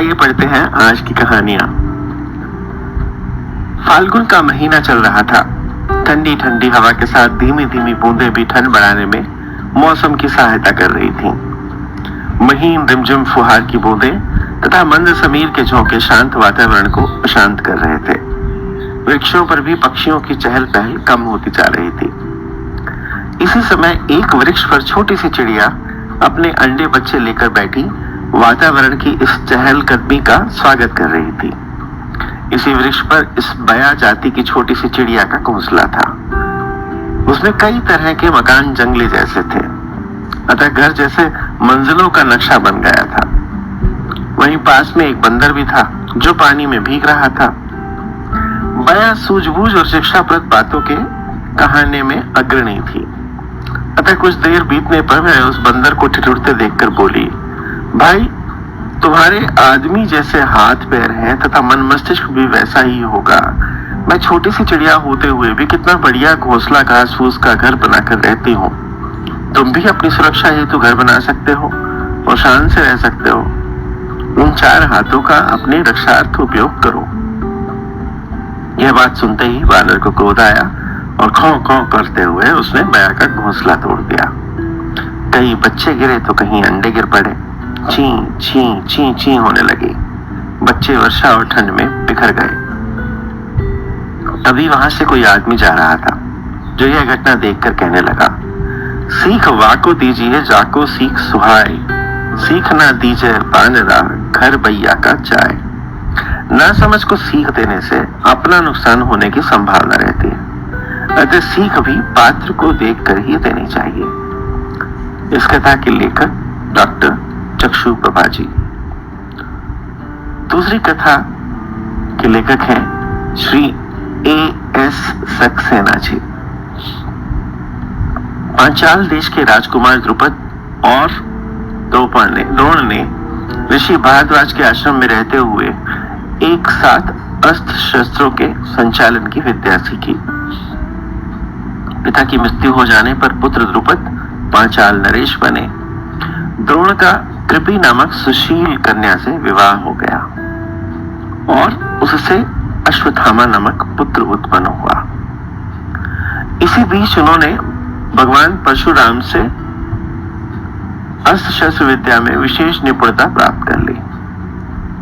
आइए पढ़ते हैं आज की कहानियां। फाल्गुन का महीना चल रहा था। ठंडी ठंडी हवा के साथ धीमी धीमी बूंदें भी ठंड बढ़ाने में मौसम की सहायता कर रही थीं। महीन रिमझिम फुहार की बूंदें तथा मंद समीर के झोंके शांत वातावरण को अशांत कर रहे थे। वृक्षों पर भी पक्षियों की चहल पहल कम होती जा रही थी। इसी समय एक वृक्ष पर छोटी सी चिड़िया अपने अंडे बच्चे लेकर बैठी वातावरण की इस चहलकदमी का स्वागत कर रही थी। इसी वृक्ष पर इस बया जाति की छोटी सी चिड़िया का घोंसला था। उसमें कई तरह के मकान जंगली जैसे थे, अतः घर जैसे मंजिलों का नक्शा बन गया था। वहीं पास में एक बंदर भी था जो पानी में भीग रहा था। बया सूझबूझ और शिक्षाप्रद बातों के कहानी में अग्रणी थी, अतः कुछ देर बीतने पर वह उस बंदर को ठिठुरते देखकर बोली, भाई, तुम्हारे आदमी जैसे हाथ पैर हैं तथा मन मस्तिष्क भी वैसा ही होगा। मैं छोटी सी चिड़िया होते हुए भी कितना बढ़िया घोंसला घास फूस का घर बनाकर रहती हूँ। तुम भी अपनी सुरक्षा हेतु घर बना सकते हो और शान से रह सकते हो। उन चार हाथों का अपने रक्षार्थ उपयोग करो। यह बात सुनते ही बानर को क्रोध आया और खौं खौं करते हुए उसने बया का घोंसला तोड़ दिया। कहीं बच्चे गिरे तो कहीं अंडे गिर पड़े। ची ची ची ची होने लगी। बच्चे वर्षा और ठंड में बिखर गए। तभी वहां से कोई आदमी जा रहा था, जो यह घटना देखकर कहने लगा, सीख वाको दीजिए जाको सीख सुहाय, सीख ना दीजिए बानरा घर बैया का जाए। ना समझ को सीख देने से अपना नुकसान होने की संभावना रहती है, अतः सीख भी पात्र को देखकर ही देनी चाहिए। इस कथा के लेखक डॉक्टर चक्षु प्रभा जी। दूसरी कथा के लेखक हैं श्री A.S. सक्सेना जी। पांचाल देश के राजकुमार द्रुपद और द्रोण ने ऋषि भारद्वाज के आश्रम में रहते हुए एक साथ अस्त्र शस्त्रों के संचालन की विद्या सीखी। पिता की मृत्यु हो जाने पर पुत्र द्रुपद पांचाल नरेश बने। द्रोण का कृपि नामक सुशील कन्या से विवाह हो गया और उससे अश्वत्थामा नामक पुत्र उत्पन्न हुआ। इसी बीच उन्होंने भगवान परशुराम से अस्त्र शस्त्र विद्या में विशेष निपुणता प्राप्त कर ली।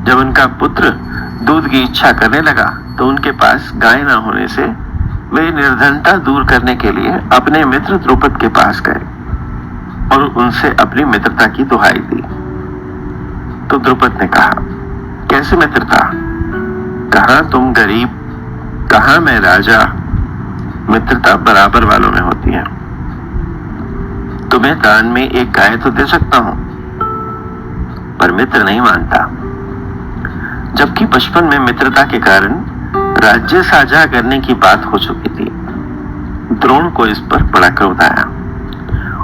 जब उनका पुत्र दूध की इच्छा करने लगा तो उनके पास गाय न होने से वे निर्धनता दूर करने के लिए अपने मित्र द्रुपद के पास गए और उनसे अपनी मित्रता की दुहाई दी। तो द्रुपद ने कहा, कैसे मित्रता? कहां तुम गरीब, कहां मैं राजा। मित्रता बराबर वालों में होती है। तुम्हें दान में एक गाय तो दे सकता हूं, पर मित्र नहीं मानता। जबकि बचपन में मित्रता के कारण राज्य साझा करने की बात हो चुकी थी। द्रोण को इस पर बड़ा क्रोध आया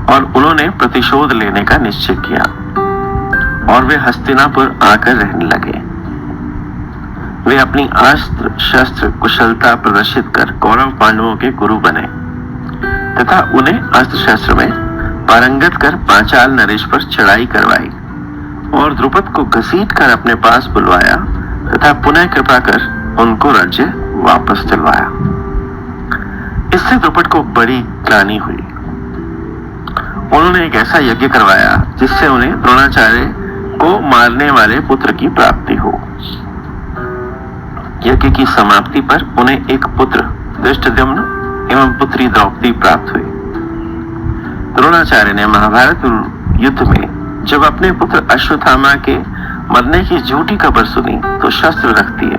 और उन्होंने प्रतिशोध लेने का निश्चय किया और वे हस्तिनापुर आकर रहने लगे। वे अपनी अस्त्र शस्त्र कुशलता प्रदर्शित कर कौरव पांडवों के गुरु बने तथा उन्हें अस्त्र शस्त्र में पारंगत कर पांचाल नरेश पर चढ़ाई करवाई और द्रुपद को घसीट कर अपने पास बुलवाया तथा पुनः कृपा कर उनको राज्य वापस दिलवाया। इससे द्रुपद को बड़ी ग्लानि हुई। उन्होंने एक ऐसा यज्ञ करवाया जिससे उन्हें द्रोणाचार्य को मारने वाले पुत्र की प्राप्ति हो। यज्ञ की समाप्ति पर उन्हें एक पुत्र धृष्टद्युम्न एवं पुत्री द्रौपदी प्राप्त हुई। द्रोणाचार्य ने महाभारत युद्ध में जब अपने पुत्र अश्वत्थामा के मरने की झूठी खबर सुनी तो शस्त्र रख दिए।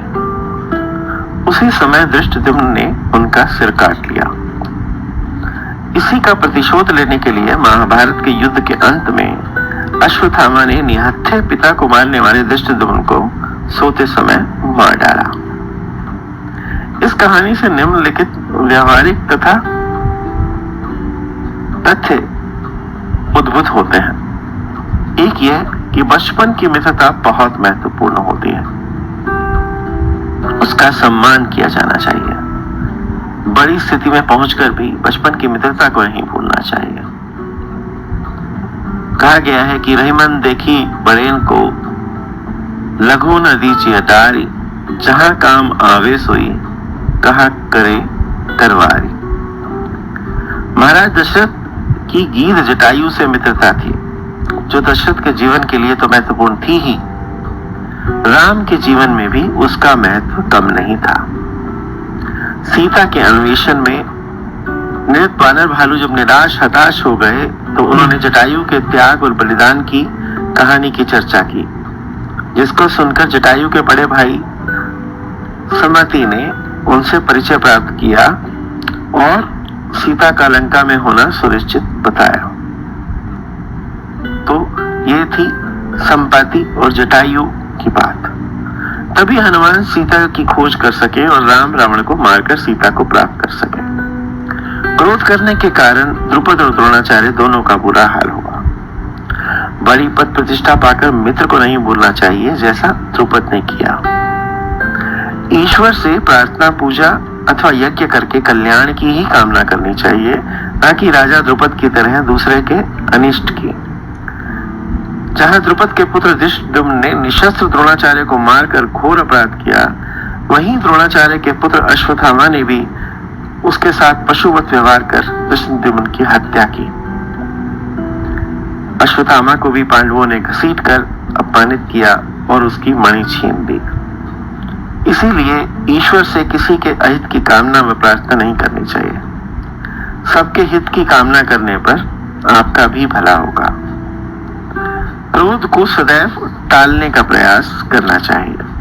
उसी समय धृष्टद्युम्न ने उनका सिर काट लिया। इसी का प्रतिशोध लेने के लिए महाभारत के युद्ध के अंत में अश्वत्थामा ने निहत्थे पिता को मारने वाले धृष्टद्युम्न को सोते समय मार डाला। इस कहानी से निम्नलिखित व्यवहारिक तथा तथ्य उद्भूत होते हैं। एक यह कि बचपन की मित्रता बहुत महत्वपूर्ण होती है, उसका सम्मान किया जाना चाहिए। बड़ी स्थिति में पहुंचकर भी बचपन की मित्रता को नहीं भूलना चाहिए। कहा गया है कि रहीमन देखी बड़ेन को लघु न दीजिए डारी, जहां काम आवे सोई, कहा करे तरवारी। महाराज दशरथ की गीध जटायु से मित्रता थी, जो दशरथ के जीवन के लिए तो महत्वपूर्ण थी ही, राम के जीवन में भी उसका महत्व कम नहीं था। सीता के अन्वेषण में नृप वानर भालू जब निराश हताश हो गए तो उन्होंने जटायु के त्याग और बलिदान की कहानी की चर्चा की, जिसको सुनकर जटायु के बड़े भाई सुमति ने उनसे परिचय प्राप्त किया और सीता का लंका में होना सुनिश्चित बताया। तो ये थी संपाति और जटायु की बात। तभी हनुमान सीता की खोज कर सके और राम रावण को मारकर सीता को प्राप्त कर सके। क्रोध करने के कारण द्रुपद और द्रोणाचार्य दोनों का बुरा हाल हुआ। बड़ी पद प्रतिष्ठा पाकर मित्र को नहीं भूलना चाहिए, जैसा द्रुपद ने किया। ईश्वर से प्रार्थना पूजा अथवा यज्ञ करके कल्याण की ही कामना करनी चाहिए, न कि राजा द्रुपद की तरह दूसरे के अनिष्ट की। जहां द्रुपद के पुत्र धृष्टद्युम्न ने निशस्त्र द्रोणाचार्य को मारकर घोर अपराध किया, वहीं द्रोणाचार्य के पुत्र अश्वत्थामा ने भी उसके साथ पशुवत व्यवहार कर धृष्टद्युम्न की हत्या की। अश्वत्थामा को भी पांडवों ने घसीटकर अपमानित किया और उसकी मणि छीन दी। इसीलिए ईश्वर से किसी के अहित की कामना व प्रार्थना नहीं करनी चाहिए। सबके हित की कामना करने पर आपका भी भला होगा। क्रोध को सदैव टालने का प्रयास करना चाहिए।